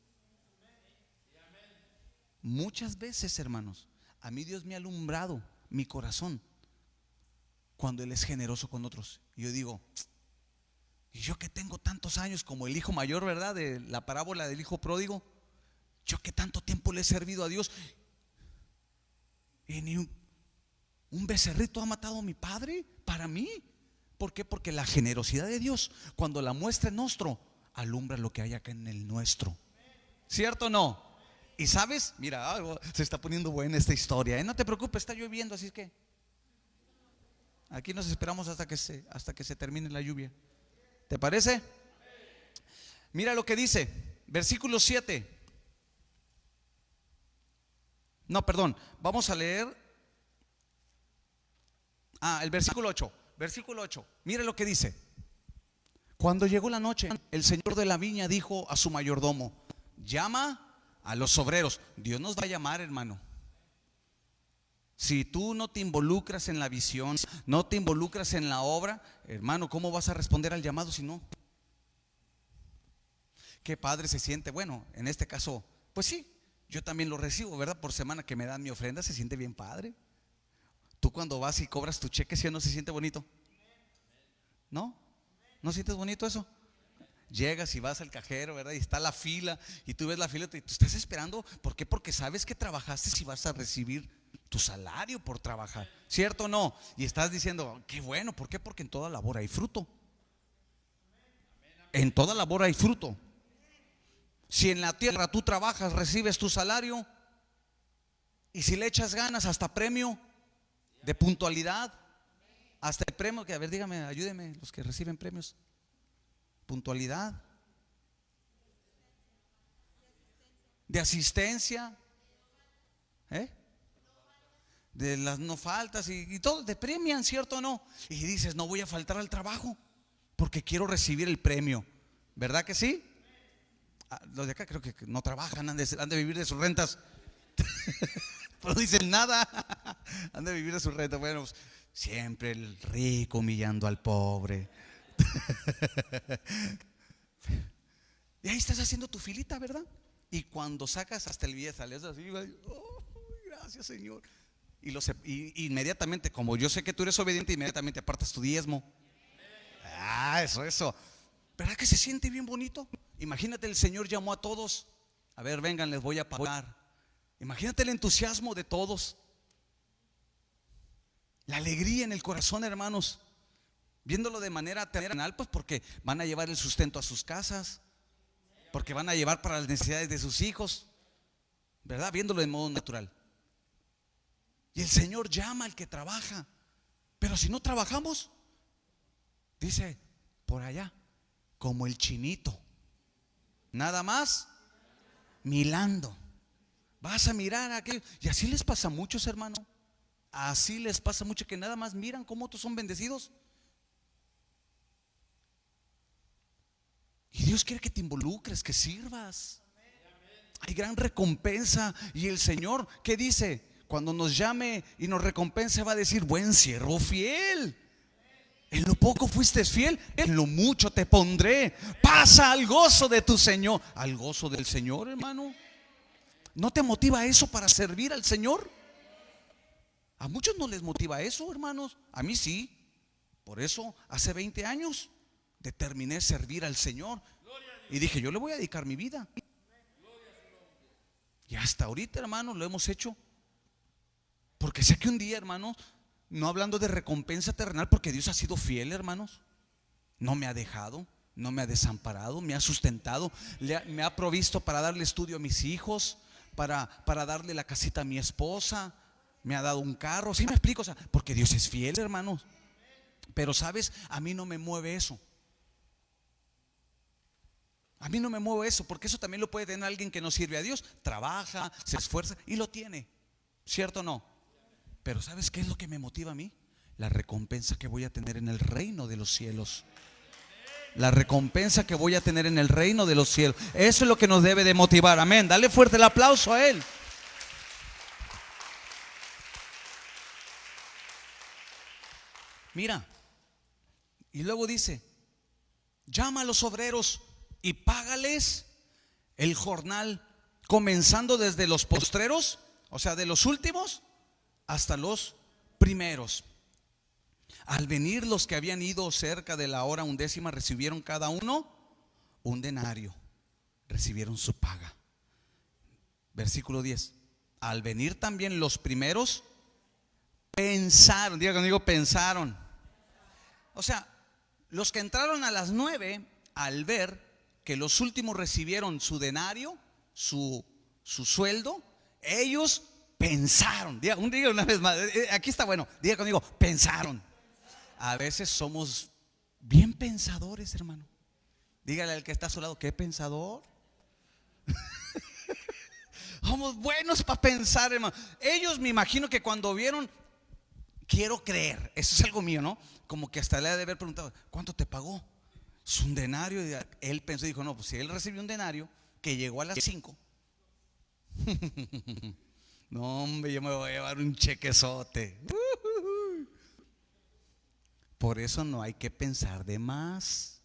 Muchas veces, hermanos, a mí Dios me ha alumbrado mi corazón cuando Él es generoso con otros. Y yo digo, y yo que tengo tantos años, como el hijo mayor, ¿verdad? De la parábola del hijo pródigo. Yo que tanto tiempo le he servido a Dios y ni un becerrito ha matado a mi padre para mí. ¿Por qué? Porque la generosidad de Dios, cuando la muestra en nuestro, alumbra lo que hay acá en el nuestro. ¿Cierto o no? Y sabes, mira, se está poniendo buena esta historia, ¿eh? No te preocupes, está lloviendo, así es que aquí nos esperamos hasta que se termine la lluvia. ¿Te parece? Mira lo que dice, versículo 7. No, perdón, vamos a leer el versículo 8. Versículo 8, mire lo que dice. Cuando llegó la noche, el señor de la viña dijo a su mayordomo, llama a los obreros. Dios nos va a llamar, hermano. Si tú no te involucras en la visión, no te involucras en la obra, hermano, ¿cómo vas a responder al llamado si no? Qué padre se siente. Bueno, en este caso, pues sí, yo también lo recibo, ¿verdad? Por semana que me dan mi ofrenda, se siente bien padre. Tú cuando vas y cobras tu cheque, ¿sí o no se siente bonito? ¿No? ¿No sientes bonito eso? Llegas y vas al cajero, ¿verdad? Y está la fila y tú ves la fila y tú estás esperando. ¿Por qué? Porque sabes que trabajaste y vas a recibir tu salario por trabajar, ¿cierto o no? Y estás diciendo, qué bueno. ¿Por qué? Porque en toda labor hay fruto. En toda labor hay fruto. Si en la tierra tú trabajas, recibes tu salario. Y si le echas ganas, hasta premio de puntualidad. Hasta el premio que, a ver, dígame, ayúdeme, los que reciben premios. Puntualidad, de asistencia, de las no faltas y todo, te premian, ¿cierto o no? Y dices, no voy a faltar al trabajo porque quiero recibir el premio, ¿verdad que sí? Los de acá creo que no trabajan, han de vivir de sus rentas. No dicen nada, han de vivir de sus rentas. Bueno, pues, siempre el rico humillando al pobre. Y ahí estás haciendo tu filita, ¿verdad? Y cuando sacas hasta el billete, sales así, oh, gracias, Señor. Y inmediatamente, como yo sé que tú eres obediente, inmediatamente apartas tu diezmo. Eso. ¿Verdad que se siente bien bonito? Imagínate, el Señor llamó a todos. A ver, vengan, les voy a pagar. Imagínate el entusiasmo de todos, la alegría en el corazón, hermanos, viéndolo de manera terrenal, pues porque van a llevar el sustento a sus casas, porque van a llevar para las necesidades de sus hijos, ¿verdad? Viéndolo de modo natural. Y el Señor llama al que trabaja. Pero si no trabajamos, dice por allá, como el chinito, nada más milando. Vas a mirar a aquello. Y así les pasa a muchos, hermano. Así les pasa mucho, que nada más miran cómo otros son bendecidos. Y Dios quiere que te involucres, que sirvas. Hay gran recompensa. Y el Señor, ¿qué dice? Cuando nos llame y nos recompense, va a decir, buen siervo fiel. En lo poco fuiste fiel, en lo mucho te pondré. Pasa al gozo de tu Señor. Al gozo del Señor, hermano. ¿No te motiva eso para servir al Señor? A muchos no les motiva eso, hermanos. A mí sí. Por eso hace 20 años determiné servir al Señor. Y dije, yo le voy a dedicar mi vida. Y hasta ahorita, hermanos, lo hemos hecho Porque sé que un día, hermanos, no hablando de recompensa terrenal, porque Dios ha sido fiel, hermanos. No me ha dejado, no me ha desamparado, me ha sustentado, me ha provisto para darle estudio a mis hijos, para darle la casita a mi esposa, me ha dado un carro. ¿Sí me explico? O sea, porque Dios es fiel, hermanos. Pero sabes, a mí no me mueve eso. A mí no me mueve eso, porque eso también lo puede tener alguien que no sirve a Dios. Trabaja, se esfuerza y lo tiene. ¿Cierto o no? Pero ¿sabes qué es lo que me motiva a mí? La recompensa que voy a tener en el reino de los cielos. La recompensa que voy a tener en el reino de los cielos. Eso es lo que nos debe de motivar. Amén. Dale fuerte el aplauso a Él. Mira. Y luego dice: llama a los obreros y págales el jornal, comenzando desde los postreros, o sea, de los últimos hasta los primeros. Al venir los que habían ido cerca de la hora 11, recibieron cada uno un denario, recibieron su paga. Versículo 10. Al venir también los primeros, pensaron, diga conmigo, pensaron. O sea, los que entraron a las 9, al ver que los últimos recibieron su denario, su sueldo, ellos pensaron. Diga una vez más, aquí está bueno, diga conmigo, pensaron. A veces somos bien pensadores, hermano. Dígale al que está a su lado, ¿qué pensador? Somos buenos para pensar, hermano. Ellos, me imagino que cuando vieron, quiero creer, eso es algo mío, ¿no? Como que hasta le ha de haber preguntado, ¿cuánto te pagó? Es un denario. Y él pensó y dijo, no, pues si él recibió un denario que llegó a las 5. No, hombre, yo me voy a llevar un chequezote. Por eso no hay que pensar de más.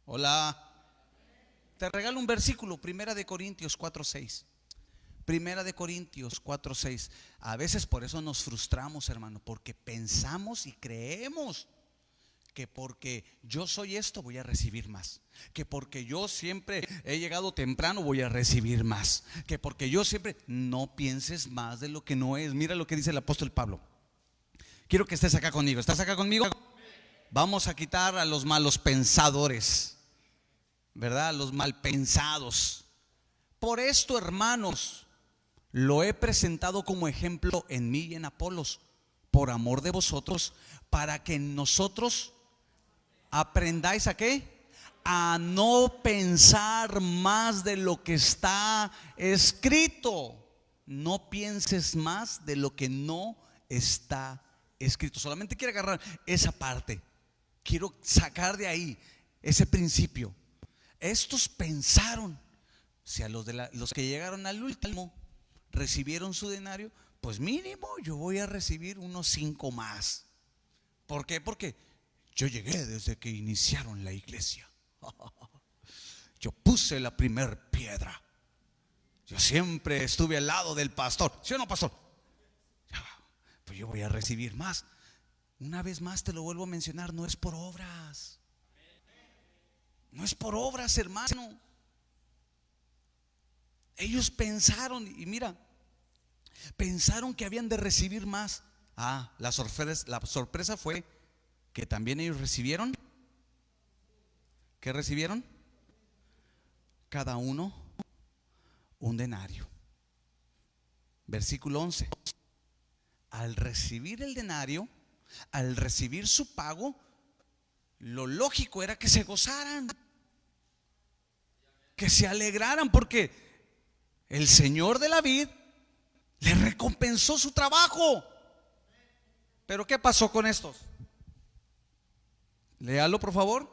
Hola. Te regalo un versículo, 1 Corintios 4:6. 1 Corintios 4:6. A veces por eso nos frustramos, hermano, porque pensamos y creemos que porque yo soy esto voy a recibir más, que porque yo siempre he llegado temprano voy a recibir más, que porque yo siempre. No pienses más de lo que no es. Mira lo que dice el apóstol Pablo. Quiero que estés acá conmigo. ¿Estás acá conmigo? Vamos a quitar a los malos pensadores, ¿verdad? A los mal pensados. Por esto, hermanos, lo he presentado como ejemplo en mí y en Apolos, por amor de vosotros, para que en nosotros aprendáis ¿a qué? A no pensar más de lo que está escrito. No pienses más de lo que no está escrito. Solamente quiero agarrar esa parte. Quiero sacar de ahí ese principio. Estos pensaron, si a los que llegaron al último recibieron su denario, pues mínimo yo voy a recibir unos 5 más. ¿Por qué? Porque yo llegué desde que iniciaron la iglesia. Yo puse la primer piedra. Yo siempre estuve al lado del pastor. ¿Sí o no, pastor? Pues yo voy a recibir más. Una vez más te lo vuelvo a mencionar, no es por obras. No es por obras, hermano. Ellos pensaron, y mira, pensaron que habían de recibir más. La sorpresa fue que también ellos recibieron. ¿Qué recibieron? Cada uno un denario. Versículo 11. Al recibir el denario, al recibir su pago, lo lógico era que se gozaran, que se alegraran, porque el Señor de la vid le recompensó su trabajo. Pero ¿qué pasó con estos? Léalo, por favor.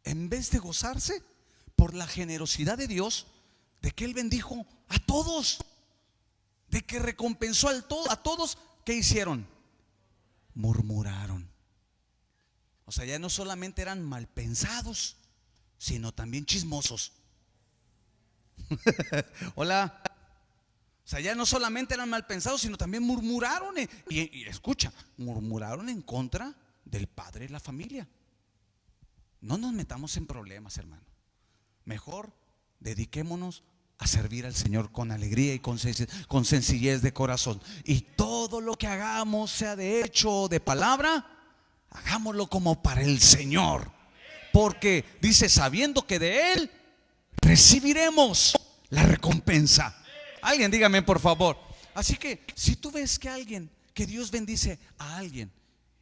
En vez de gozarse por la generosidad de Dios, de que Él bendijo a todos, de que recompensó a todos, ¿qué hicieron? Murmuraron. O sea, ya no solamente eran mal pensados, sino también chismosos. Hola. O sea, ya no solamente eran mal pensados, sino también murmuraron. Y escucha, murmuraron en contra del padre de la familia. No nos metamos en problemas, hermano. Mejor dediquémonos a servir al Señor con alegría y con sencillez de corazón. Y todo lo que hagamos, sea de hecho o de palabra, hagámoslo como para el Señor. Porque dice, sabiendo que de Él recibiremos la recompensa. Alguien dígame por favor. Así que si tú ves que Dios bendice a alguien,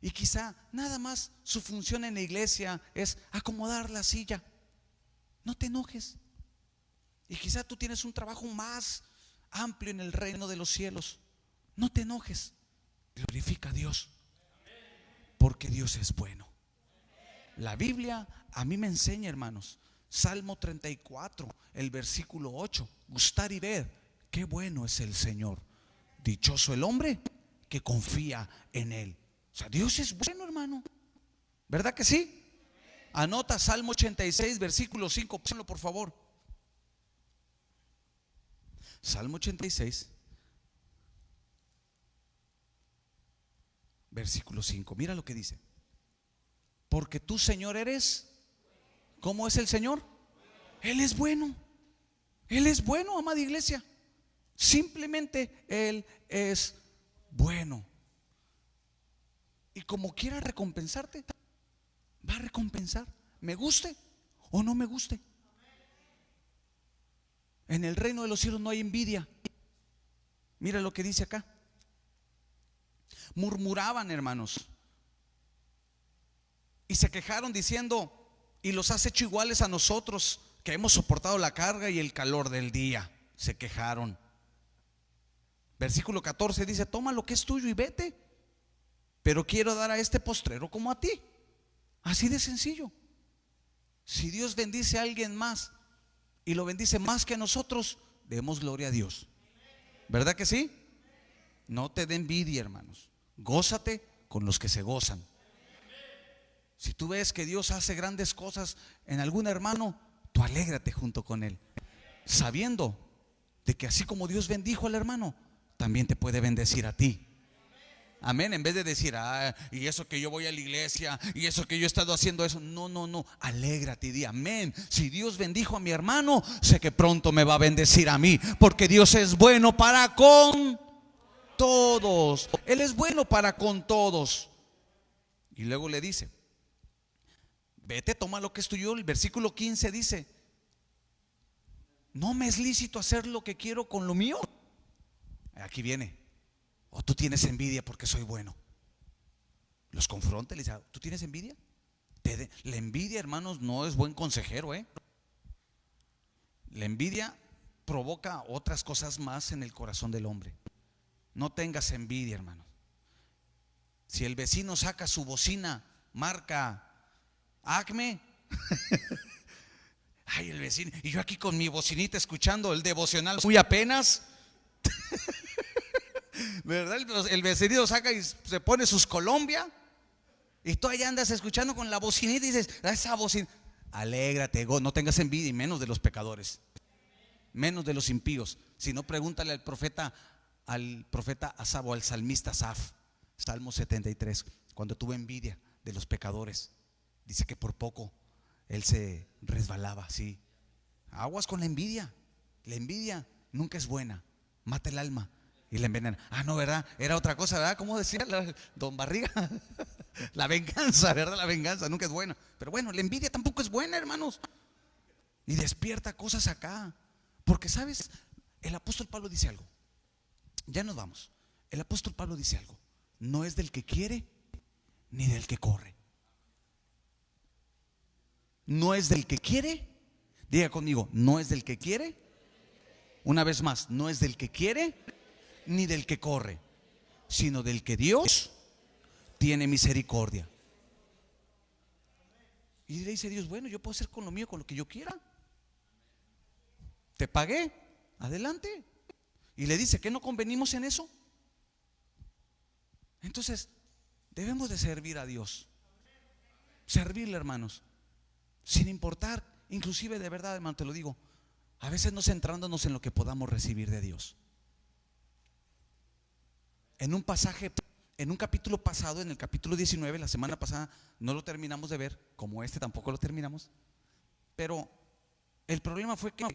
y quizá nada más su función en la iglesia es acomodar la silla, no te enojes. Y quizá tú tienes un trabajo más amplio en el reino de los cielos, no te enojes. Glorifica a Dios, porque Dios es bueno. La Biblia a mí me enseña, hermanos, Salmo 34, el versículo 8: gustar y ver qué bueno es el Señor. Dichoso el hombre que confía en Él. O sea, Dios es bueno, hermano. ¿Verdad que sí? Anota Salmo 86, versículo 5. Ponlo por favor. Salmo 86, versículo 5. Mira lo que dice. Porque tú, Señor, eres... ¿Cómo es el Señor? Él es bueno. Él es bueno, amada iglesia. Simplemente Él es bueno. Y como quiera recompensarte, va a recompensar, me guste o no me guste. En el reino de los cielos no hay envidia. Mira lo que dice acá. Murmuraban, hermanos, y se quejaron diciendo: y los has hecho iguales a nosotros, que hemos soportado la carga y el calor del día. Se quejaron. Versículo 14 dice: toma lo que es tuyo y vete, pero quiero dar a este postrero como a ti. Así de sencillo. Si Dios bendice a alguien más y lo bendice más que a nosotros, demos gloria a Dios. ¿Verdad que sí? No te dé envidia, hermanos. Gózate con los que se gozan. Si tú ves que Dios hace grandes cosas en algún hermano, tú alégrate junto con él, sabiendo de que así como Dios bendijo al hermano, también te puede bendecir a ti. Amén. En vez de decir: y eso que yo voy a la iglesia, y eso que yo he estado haciendo eso. No, alégrate y di: amén. Si Dios bendijo a mi hermano, sé que pronto me va a bendecir a mí, porque Dios es bueno para con todos. Él es bueno para con todos. Y luego le dice: vete, toma lo que es tuyo. El versículo 15 dice: no me es lícito hacer lo que quiero con lo mío. Aquí viene: o tú tienes envidia porque soy bueno. Los confronta y le dice: ¿tú tienes envidia? La envidia, hermanos, no es buen consejero, La envidia provoca otras cosas más en el corazón del hombre. No tengas envidia, hermano. Si el vecino saca su bocina marca Acme, ay, el vecino, y yo aquí con mi bocinita escuchando el devocional muy apenas. ¿Verdad? El vecino saca y se pone sus Colombia, y tú allá andas escuchando con la bocinita y dices: esa bocina. Alégrate, no tengas envidia, y menos de los pecadores, menos de los impíos. Si no, pregúntale al profeta Asaf, o al salmista Asaf, Salmo 73, cuando tuvo envidia de los pecadores. Dice que por poco él se resbalaba. Sí, aguas con la envidia. La envidia nunca es buena, mata el alma y la envenena. No, ¿verdad? Era otra cosa, ¿verdad? ¿Cómo decía don Barriga? La venganza, ¿verdad? La venganza nunca es buena. Pero bueno, la envidia tampoco es buena, hermanos. Y despierta cosas acá. Porque, ¿sabes? El apóstol Pablo dice algo. Ya nos vamos. El apóstol Pablo dice algo: no es del que quiere ni del que corre. No es del que quiere. Diga conmigo: no es del que quiere. Una vez más: no es del que quiere ni del que corre, sino del que Dios tiene misericordia. Y le dice Dios: bueno, yo puedo hacer con lo mío, con lo que yo quiera. Te pagué, adelante. Y le dice: ¿qué no convenimos en eso? Entonces debemos de servir a Dios. Servirle, hermanos, sin importar, inclusive, de verdad, hermano, te lo digo, a veces no centrándonos en lo que podamos recibir de Dios. En un pasaje, en un capítulo pasado, en el capítulo 19, la semana pasada, no lo terminamos de ver, como este tampoco lo terminamos. Pero el problema fue que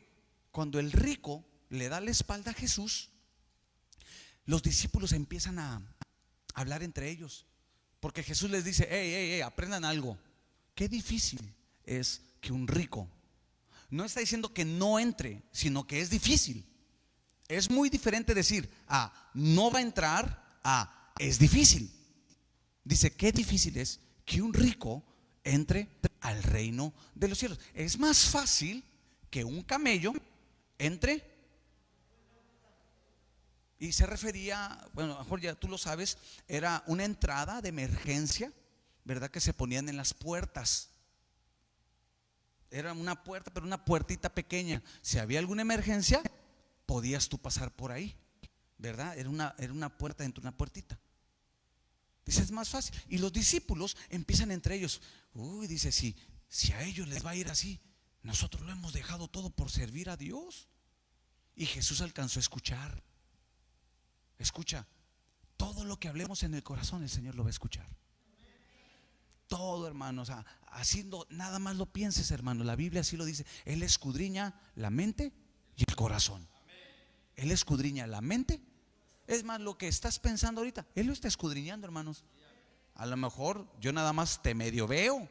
cuando el rico le da la espalda a Jesús, los discípulos empiezan a hablar entre ellos, porque Jesús les dice: hey, aprendan algo. Qué difícil es que un rico, no está diciendo que no entre, sino que es difícil. Es muy diferente decir no va a entrar a es difícil. Dice: qué difícil es que un rico entre al reino de los cielos. Es más fácil que un camello entre. Y se refería, bueno, a lo mejor ya tú lo sabes, era una entrada de emergencia, ¿verdad? Que se ponían en las puertas. Era una puerta, pero una puertita pequeña. Si había alguna emergencia, podías tú pasar por ahí, ¿verdad? Era una puerta dentro de una puertita. Dice: es más fácil. Y los discípulos empiezan entre ellos: dice, si a ellos les va a ir así, nosotros lo hemos dejado todo por servir a Dios. Y Jesús alcanzó a escuchar. Escucha, todo lo que hablemos en el corazón, el Señor lo va a escuchar. Todo, hermano, o sea, haciendo, nada más lo pienses, hermano. La Biblia así lo dice: Él escudriña la mente y el corazón. Él escudriña la mente. Es más, lo que estás pensando ahorita, Él lo está escudriñando, hermanos. A lo mejor yo nada más te medio veo,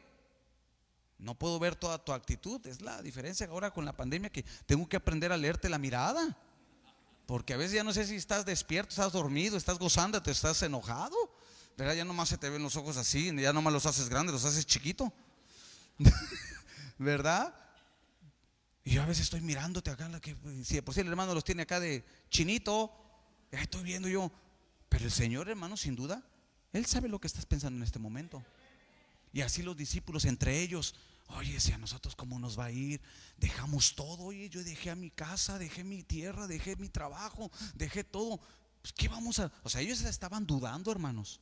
no puedo ver toda tu actitud. Es la diferencia ahora con la pandemia, que tengo que aprender a leerte la mirada, porque a veces ya no sé si estás despierto, estás dormido, estás gozando, te estás enojado, ¿verdad? Ya nomás se te ven los ojos así, ya nomás los haces grandes, los haces chiquito, ¿verdad? Y yo a veces estoy mirándote acá, si de por sí el hermano los tiene acá de chinito, ya estoy viendo yo. Pero el Señor, hermano, sin duda, Él sabe lo que estás pensando en este momento. Y así los discípulos entre ellos: oye, si a nosotros cómo nos va a ir, dejamos todo. Oye, yo dejé a mi casa, dejé mi tierra, dejé mi trabajo, dejé todo. Pues ¿qué vamos a...? O sea, ellos estaban dudando, hermanos.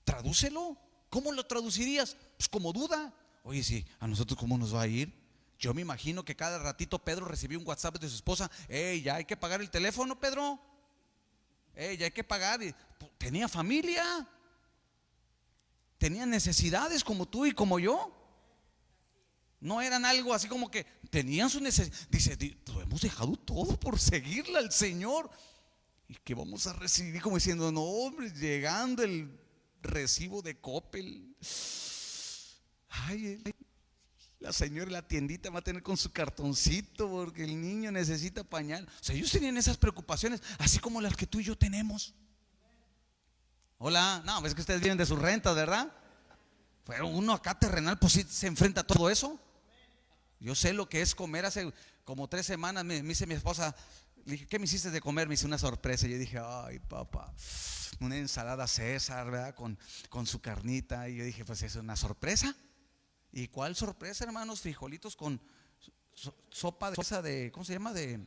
Tradúcelo. ¿Cómo lo traducirías? Pues como duda. Oye, si a nosotros cómo nos va a ir. Yo me imagino que cada ratito Pedro recibía un WhatsApp de su esposa: hey, ya hay que pagar el teléfono, Pedro. Hey, ya hay que pagar. Tenía familia, tenía necesidades como tú y como yo. No eran algo así como que tenían su necesidad. Dice: lo hemos dejado todo por seguirle al Señor. ¿Y qué vamos a recibir? Como diciendo: no, hombre, llegando el recibo de Coppel. Ay, la señora de la tiendita va a tener con su cartoncito porque el niño necesita pañal. O sea, ellos tenían esas preocupaciones, así como las que tú y yo tenemos. Hola, no, es que ustedes vienen de sus rentas, ¿verdad? Pero uno acá terrenal, pues sí se enfrenta a todo eso. Yo sé lo que es comer. Hace como 3 semanas me dice mi esposa, le dije: ¿qué me hiciste de comer? Me hice una sorpresa. Y yo dije: ay, papá, una ensalada César, ¿verdad? Con su carnita. Y yo dije: pues es una sorpresa. ¿Y cuál sorpresa, hermanos? Frijolitos con sopa de esa de, ¿cómo se llama? De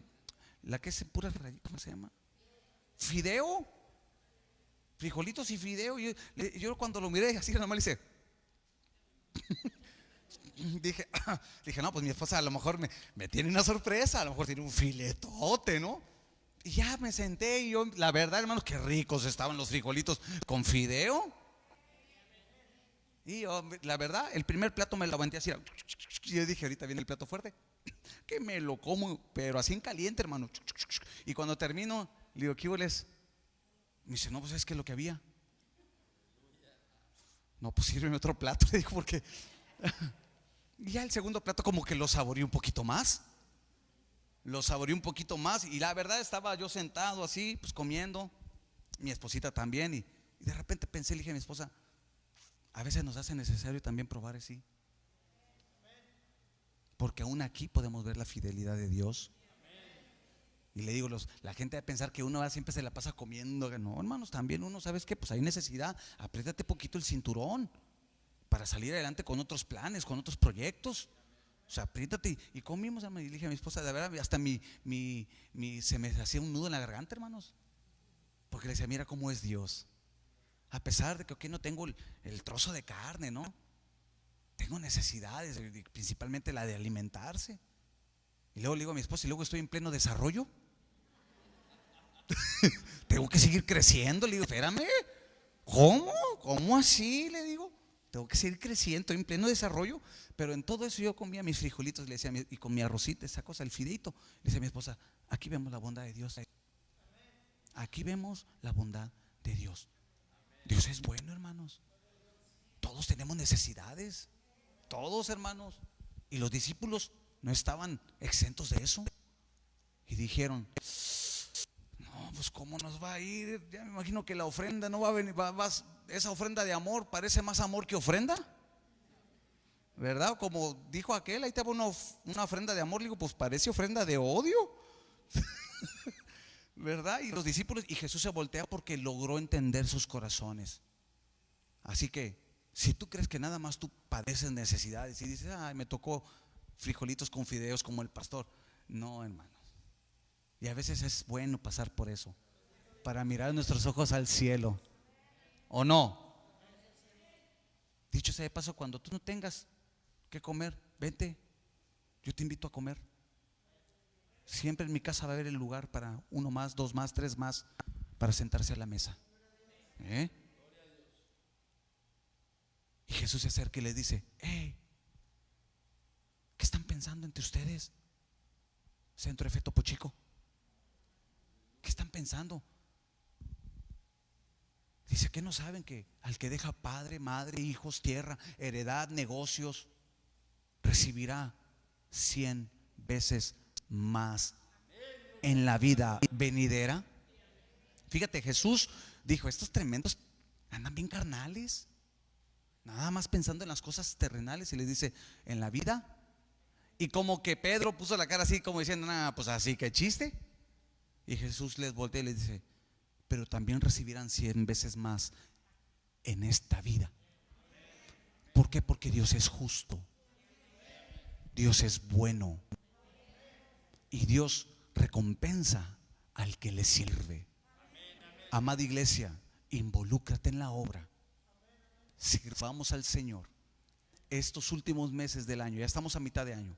la que es pura, ¿cómo se llama? Fideo. Frijolitos y fideo. Yo cuando lo miré así, nomás le hice dije: no, pues mi esposa a lo mejor me tiene una sorpresa, a lo mejor tiene un filetote, ¿no? Y ya me senté y yo, la verdad, hermanos, qué ricos estaban los frijolitos con fideo. Y yo, la verdad, el primer plato me lo aventé así. Y yo dije: ahorita viene el plato fuerte, que me lo como, pero así en caliente, hermano. Y cuando termino, le digo: ¿qué hueles? Me dice: no, pues es que lo que había. No, pues sírveme otro plato, le digo, porque y ya el segundo plato como que lo saboreé un poquito más. Lo saboreé un poquito más. Y la verdad, estaba yo sentado así, pues comiendo, mi esposita también. Y de repente pensé, le dije a mi esposa: a veces nos hace necesario también probar así, porque aún aquí podemos ver la fidelidad de Dios. Y le digo, la gente va a pensar que uno siempre se la pasa comiendo. No, hermanos, también uno, ¿sabes qué? Pues hay necesidad. Apriétate poquito el cinturón para salir adelante con otros planes, con otros proyectos. O sea, apriétate. Y comimos, y le dije a mi esposa, de verdad, hasta se me hacía un nudo en la garganta, hermanos, porque le decía: mira cómo es Dios. A pesar de que aquí no tengo el trozo de carne, ¿no? Tengo necesidades, principalmente la de alimentarse. Y luego le digo a mi esposa: y luego estoy en pleno desarrollo. Tengo que seguir creciendo. Le digo: espérame, ¿cómo? ¿Cómo así? Le digo: tengo que seguir creciendo, en pleno desarrollo. Pero en todo eso yo comía mis frijolitos, le decía, y con mi arrocita, esa cosa, el fideito. Le decía a mi esposa, aquí vemos la bondad de Dios. Aquí vemos la bondad de Dios. Dios es bueno, hermanos. Todos tenemos necesidades. Todos, hermanos. Y los discípulos no estaban exentos de eso. Y dijeron, no, pues cómo nos va a ir. Ya me imagino que la ofrenda no va a venir. Esa ofrenda de amor parece más amor que ofrenda, ¿verdad? Como dijo aquel, ahí te va una ofrenda de amor. Le digo, pues parece ofrenda de odio, ¿verdad? Y los discípulos, y Jesús se voltea porque logró entender sus corazones. Así que si tú crees que nada más tú padeces necesidades y dices, ay, me tocó frijolitos con fideos como el pastor, no, hermanos. Y a veces es bueno pasar por eso, para mirar nuestros ojos al cielo, ¿o no? Dicho sea de paso, cuando tú no tengas que comer, vente, yo te invito a comer. Siempre en mi casa va a haber el lugar para uno más, dos más, tres más, para sentarse a la mesa. Y Jesús se acerca y le dice, hey, ¿qué están pensando entre ustedes? Centro F Topo Chico, ¿qué están pensando? Dice, que no saben que al que deja padre, madre, hijos, tierra, heredad, negocios, recibirá 100 veces más en la vida venidera? Fíjate, Jesús dijo, estos tremendos andan bien carnales, nada más pensando en las cosas terrenales, y les dice, en la vida. Y como que Pedro puso la cara así como diciendo, nada, pues así que chiste. Y Jesús les voltea y les dice, pero también recibirán 100 veces más en esta vida. ¿Por qué? Porque Dios es justo, Dios es bueno, y Dios recompensa al que le sirve. Amada iglesia, involúcrate en la obra, sirvamos al Señor. Estos últimos meses del año, ya estamos a mitad de año,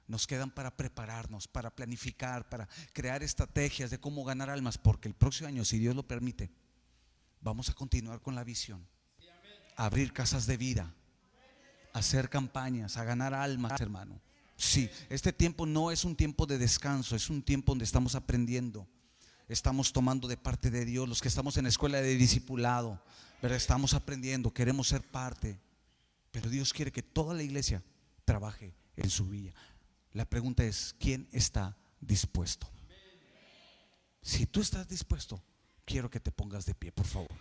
nos quedan para prepararnos, para planificar, para crear estrategias de cómo ganar almas, porque el próximo año, si Dios lo permite, vamos a continuar con la visión, a abrir casas de vida, a hacer campañas, a ganar almas, hermano. Sí, este tiempo no es un tiempo de descanso, es un tiempo donde estamos aprendiendo, estamos tomando de parte de Dios. Los que estamos en la escuela de discipulado, pero estamos aprendiendo, queremos ser parte, pero Dios quiere que toda la iglesia trabaje en su villa. La pregunta es, ¿quién está dispuesto? Si tú estás dispuesto, quiero que te pongas de pie, por favor.